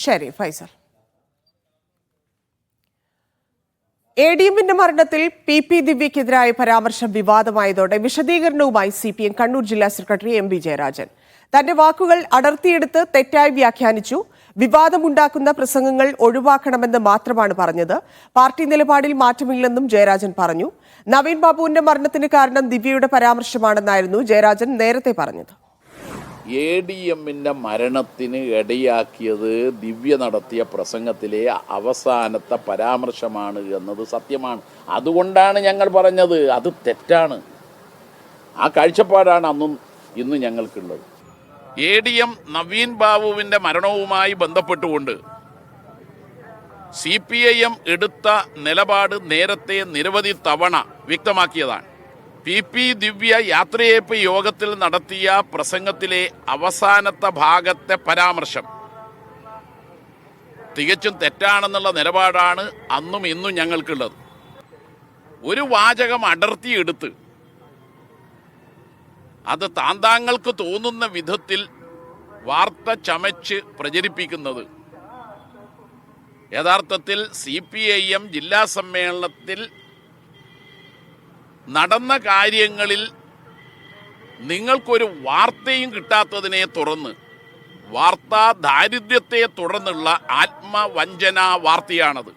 ശരി ഫൈസൽ. ADMന്റെ മരണത്തിൽ PP ദിവ്യക്കെതിരായ പരാമർശം വിവാദമായതോടെ വിശദീകരണവുമായി CPM കണ്ണൂർ ജില്ലാ സെക്രട്ടറി MB ജയരാജൻ. തന്റെ വാക്കുകൾ അടർത്തിയെടുത്ത് തെറ്റായി വ്യാഖ്യാനിച്ചു. വിവാദമുണ്ടാക്കുന്ന പ്രസംഗങ്ങൾ ഒഴിവാക്കണമെന്ന് മാത്രമാണ് പറഞ്ഞത്. പാർട്ടി നിലപാടിൽ മാറ്റമില്ലെന്നും ജയരാജൻ പറഞ്ഞു. നവീൻ ബാബുവിന്റെ മരണത്തിന് കാരണം ദിവ്യയുടെ പരാമർശമാണെന്നായിരുന്നു ജയരാജൻ നേരത്തെ പറഞ്ഞത്. ADMന്റെ മരണത്തിന് ഇടയാക്കിയത് ദിവ്യ നടത്തിയ പ്രസംഗത്തിലെ അവസാനത്തെ പരാമർശമാണ് എന്നത് സത്യമാണ്. അതുകൊണ്ടാണ് ഞങ്ങൾ പറഞ്ഞത് അത് തെറ്റാണ്. ആ കാഴ്ചപ്പാടാണ് അന്നും ഇന്നും ഞങ്ങൾക്കുള്ളത്. ADM നവീൻ ബാബുവിൻ്റെ മരണവുമായി ബന്ധപ്പെട്ടുകൊണ്ട് CPIM എടുത്ത നിലപാട് നേരത്തെ നിരവധി തവണ വ്യക്തമാക്കിയതാണ്. PP ദിവ്യ യാത്രയയപ്പ് യോഗത്തിൽ നടത്തിയ പ്രസംഗത്തിലെ അവസാനത്തെ ഭാഗത്തെ പരാമർശം തികച്ചും തെറ്റാണെന്നുള്ള നിലപാടാണ് അന്നും ഇന്നും ഞങ്ങൾക്കുള്ളത്. ഒരു വാചകം അടർത്തിയെടുത്ത് അത് താന്താങ്ങൾക്ക് തോന്നുന്ന വിധത്തിൽ വാർത്ത ചമച്ച് പ്രചരിപ്പിക്കുന്നത് യഥാർത്ഥത്തിൽ CPIM ജില്ലാ സമ്മേളനത്തിൽ നടന്ന കാര്യങ്ങളിൽ നിങ്ങൾക്കൊരു വാർത്തയും കിട്ടാത്തതിനെ തുടർന്ന് വാർത്താ ദാരിദ്ര്യത്തെ തുടർന്നുള്ള ആത്മവഞ്ചന വാർത്തയാണത്.